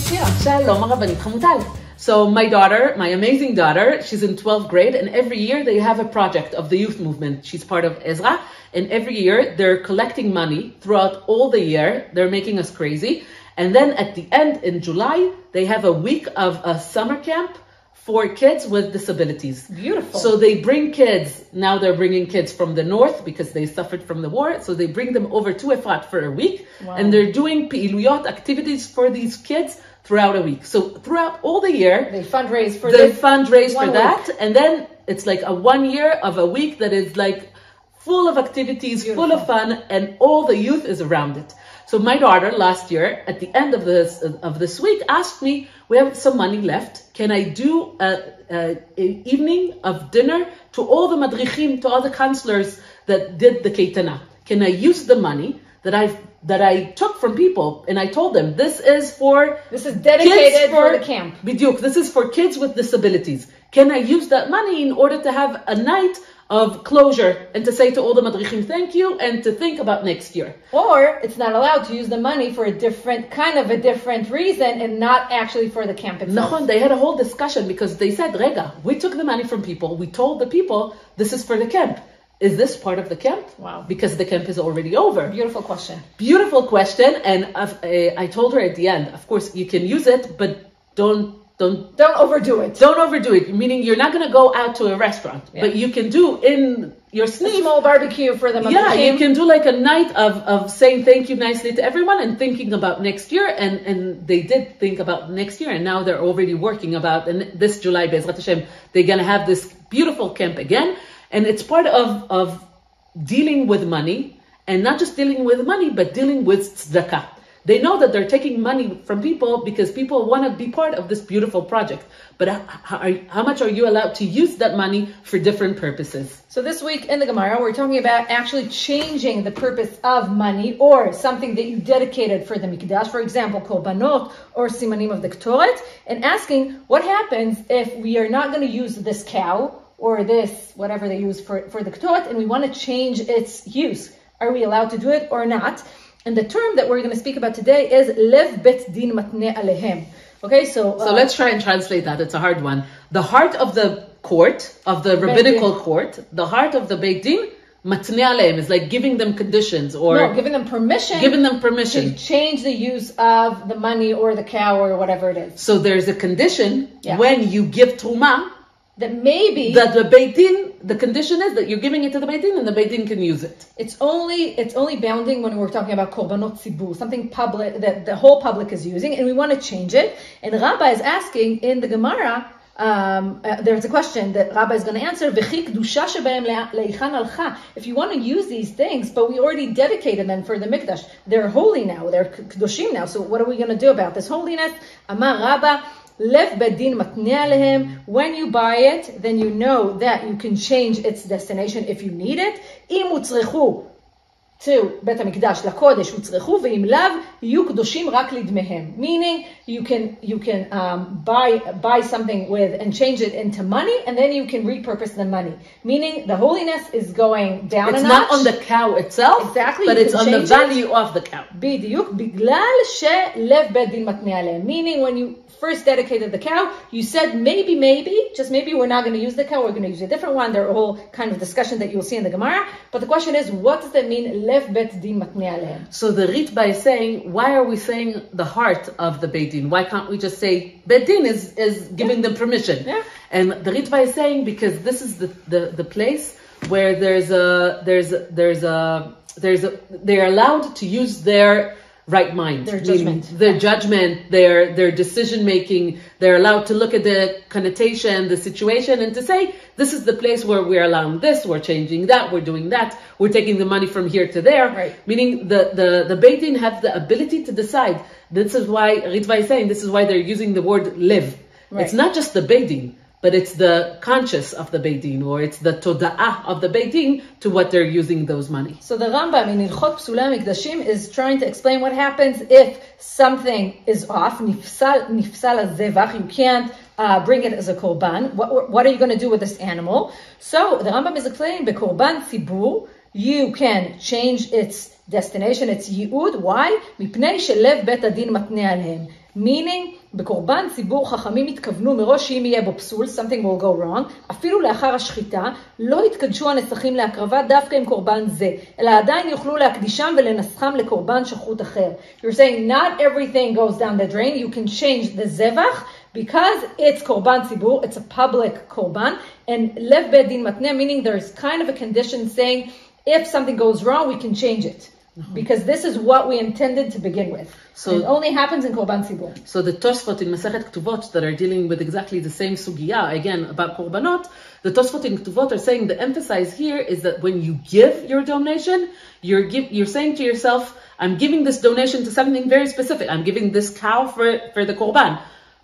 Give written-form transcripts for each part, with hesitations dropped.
Shira. Shalom, Rabbanit Hamutal. So my daughter, my amazing daughter, she's in 12th grade, and every year they have a project of the youth movement. She's part of Ezra, and every year they're collecting money throughout all the year. They're making us crazy. And then at the end, in July, they have a week of a summer camp for kids with disabilities. Beautiful. So they bring kids, now they're bringing kids from the north because they suffered from the war. So they bring them over to Efrat for a week. Wow. And they're doing pe'iluyot, activities for these kids throughout a week. So throughout all the year, They fundraise for that. And then it's like a 1 year of a week that is like full of activities, Beautiful. full of fun, and all the youth is around it. So my daughter last year, at the end of this week, asked me, we have some money left. Can I do an evening of dinner to all the madrichim, to all the counselors that did the keitana? Can I use the money that I took from people? And I told them, this is dedicated for the camp. Bidyuk, this is for kids with disabilities. Can I use that money in order to have a night of closure and to say to all the madrichim thank you and to think about next year? Or it's not allowed to use the money for a different reason and not actually for the camp itself. No, they had a whole discussion because they said, Rega, we took the money from people. We told the people this is for the camp. Is this part of the camp? Wow. Because the camp is already over. Beautiful question. Beautiful question. And I told her at the end, of course, you can use it, but don't overdo it. Don't overdo it. Meaning you're not going to go out to a restaurant, but you can do in your sleep. A small barbecue for the Yeah, you can do like a night of saying thank you nicely to everyone and thinking about next year. And they did think about next year, and now they're already working about, and this July, Be'ezrat Hashem, they're going to have this beautiful camp again. And it's part of dealing with money, and not just dealing with money, but dealing with tzedakah. They know that they're taking money from people because people want to be part of this beautiful project. But how much are you allowed to use that money for different purposes? So this week in the Gemara, we're talking about actually changing the purpose of money or something that you dedicated for the Mikdash, for example, Korbanot or Simanim of the Ktoret, and asking what happens if we are not going to use this cow or this, whatever they use for the Ktoret, and we want to change its use. Are we allowed to do it or not? And the term that we're going to speak about today is Lev Beit Din matne alehem. Okay, so let's try and translate that. It's a hard one. The heart of the court, of the rabbinical court, the heart of the Beit Din, matne alehem is like giving them conditions or giving them permission. Giving them permission to change the use of the money or the cow or whatever it is. So there's a condition when you give truma. That maybe that the Beit Din, the condition is that you're giving it to the Beit Din and the Beit Din can use it. It's only bounding when we're talking about korbanot tzibur, something public that the whole public is using, and we want to change it. And Rabbi is asking in the Gemara, there's a question that Rabbi is going to answer. If you want to use these things, but we already dedicated them for the Mikdash, they're holy now, they're kedoshim now. So what are we going to do about this holiness? Amar Rabba. Lev Beit Din matne alehem. When you buy it, then you know that you can change its destination if you need it. Im utzrechu to Beit HaMikdash lakodesh utzrechu ve'im lav yiyu kedoshim rak lidmehem. Meaning you can buy something with and change it into money, and then you can repurpose the money. Meaning the holiness is going down. It's a not notch. on the cow itself, exactly, but it's on the value of the cow. B'diuk biglal she'lev Beit Din matne alehem. Meaning when you first dedicated the cow, you said maybe, just maybe we're not going to use the cow, we're going to use a different one. There are a whole kind of discussion that you'll see in the Gemara. But the question is, what does that mean, Lev Beit Din matne alehem? So the Ritba is saying, why are we saying the heart of the Beit Din? Why can't we just say, Beit Din is giving them permission? Yeah. And the Ritba is saying, because this is the place where they're allowed to use their right mind, their judgment, their decision making. They're allowed to look at the connotation, the situation, and to say, this is the place where we're allowing this, we're changing that, we're doing that, we're taking the money from here to there. Right. Meaning the Beit Din have the ability to decide. This is why Ritva is saying, this is why they're using the word live. Right. It's not just the Beit Din, but it's the conscious of the Beit Din, or it's the toda'ah of the Beit Din to what they're using those money. So the Rambam in Ilchot Psulei Mikdashim is trying to explain what happens if something is off. Nifsal zevach. You can't bring it as a korban. What are you going to do with this animal? So the Rambam is explaining, bekorban tzibur, you can change its destination, its yi'ud. Why? Mipnei shelev bet adin matne alehem. meaning, בקורבן ציבור חכמים התכוונו מראש שאם יהיה בו פסול, something will go wrong, אפילו לאחר השחיטה, לא התקדשו הנסכים להקרבה דווקא עם קורבן זה, אלא עדיין יוכלו להקדישם ולנסחם לקורבן שחוט אחר. You're saying not everything goes down the drain, you can change the zevach, because it's korban tzibur, it's a public korban, and lev bet din matneh, meaning there's kind of a condition saying if something goes wrong, we can change it. Because this is what we intended to begin with. So it only happens in korban tzibur. So the Tosfot in Masechet Ketuvot that are dealing with exactly the same sugya, again about korbanot, the Tosfot in Ketuvot are saying the emphasis here is that when you give your donation, you're saying to yourself, I'm giving this donation to something very specific. I'm giving this cow for the korban.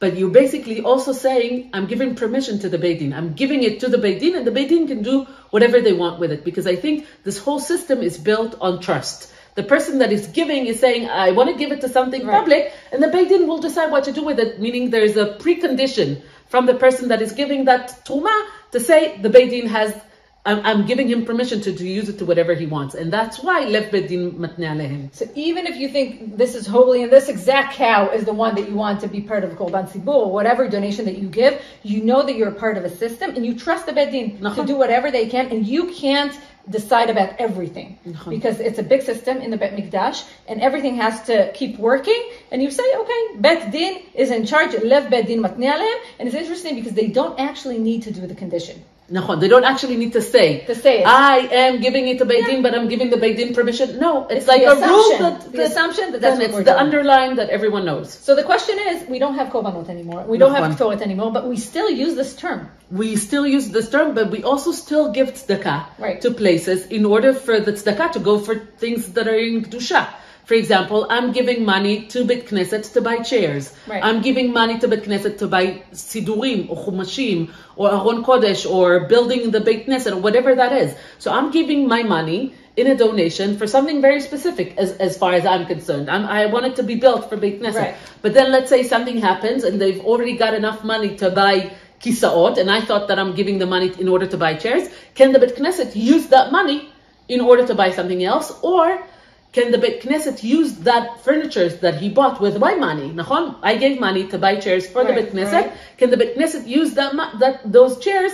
But you're basically also saying, I'm giving permission to the Beit Din. I'm giving it to the Beit Din, and the Beit Din can do whatever they want with it. Because I think this whole system is built on trust. The person that is giving is saying, I want to give it to something public, and the Beit Din will decide what to do with it, meaning there's a precondition from the person that is giving that truma to say, the Beit Din has, I'm giving him permission to use it to whatever he wants. And that's why lev bet din matneh alehem. So even if you think this is holy and this exact cow is the one that you want to be part of korban tzibur, or whatever donation that you give, you know that you're a part of a system and you trust the Beit Din to do whatever they can, and you can't decide about everything because it's a big system in the Bet Mikdash and everything has to keep working, and you say, okay, Bet Din is in charge, lev bet din matneh alehem. And it's interesting because they don't actually need to do the condition. They don't actually need to say it. I am giving it to Beit Din, but I'm giving the Beit Din permission. No, it's like a rule the assumption that that's what we're the doing. Underline that everyone knows. So the question is, we don't have korbanot anymore. We don't have Torah anymore, but we still use this term. We still use this term, but we also still give tzedakah to places in order for the tzedakah to go for things that are in Kedusha. For example, I'm giving money to Beit Knesset to buy chairs. I'm giving money to Beit Knesset to buy sidurim or chumashim or aron kodesh or building the Beit Knesset or whatever that is. So I'm giving my money in a donation for something very specific as far as I'm concerned. I want it to be built for Beit Knesset. But then let's say something happens and they've already got enough money to buy kisaot, and I thought that I'm giving the money in order to buy chairs. Can the Beit Knesset use that money in order to buy something else? Or can the Beit Knesset use that furniture that he bought with my money? I gave money to buy chairs for the Beit Knesset. Can the Beit Knesset use those chairs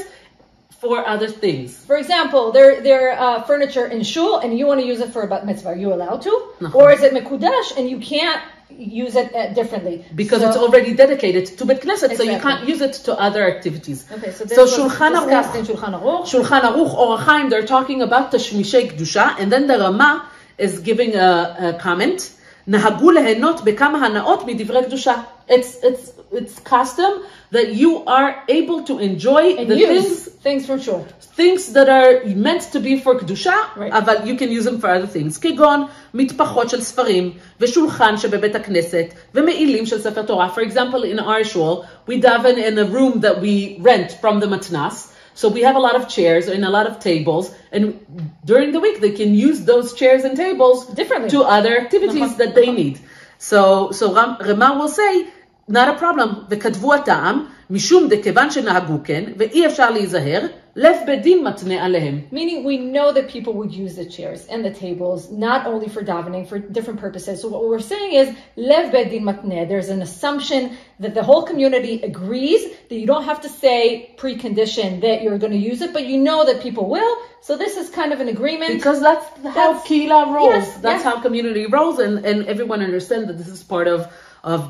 for other things? For example, they're furniture in shul and you want to use it for a Bat Mitzvah. Are you allowed to? Or is it mekudash and you can't use it differently? Because it's already dedicated to Beit Knesset, so you can't use it to other activities. Okay, so this was discussed in Shulchan Aruch, Or HaChaim, they're talking about Tashmishei Kedusha, and then the Rama is giving a comment. Nahagu lehenot bekama hanaot midivre kedusha. It's custom that you are able to enjoy and the use things from shul. Things that are meant to be for kedusha, but you can use them for other things. כגון מטפחות של ספרים ושולחן שבבית הכנסת ומעילים של ספר תורה. For example, in our shul, we daven in a room that we rent from the matnas. So we have a lot of chairs and a lot of tables, and during the week they can use those chairs and tables differently to other activities that they need. So Rama will say, not a problem. וכתבו הטעם, משום דכיוון שנהגו כן, ואי אפשר להיזהר, לב בית דין מתנה עליהם. Meaning we know that people would use the chairs and the tables, not only for davening, for different purposes. So what we're saying is, lev beit din matneh. There's an assumption that the whole community agrees that you don't have to say precondition that you're going to use it, but you know that people will. So this is kind of an agreement. Because that's how Kila rolls. That's how community rolls, and everyone understands that this is part of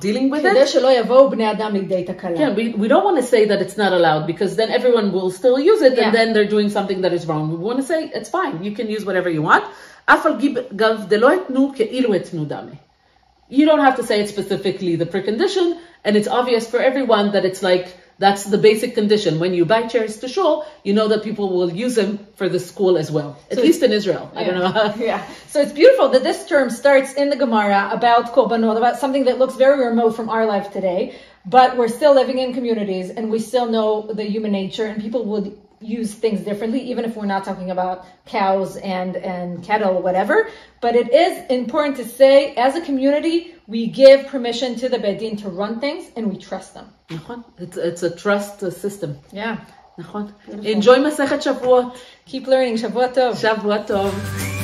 dealing with it. Yeah, we don't want to say that it's not allowed, because then everyone will still use it, and then they're doing something that is wrong. We want to say it's fine. You can use whatever you want. You don't have to say it specifically, the precondition, and it's obvious for everyone that it's like, that's the basic condition. When you buy chairs to shul, you know that people will use them for the school as well. At least in Israel. I don't know. So it's beautiful that this term starts in the Gemara about korbanot, about something that looks very remote from our life today, but we're still living in communities and we still know the human nature, and people would use things differently, even if we're not talking about cows and cattle or whatever. But it is important to say, as a community, we give permission to the Beit Din to run things, and we trust them. It's a trust system. Yeah. Enjoy Masechet Shavuot. Keep learning. Shavuot Tov. Shavuot Tov.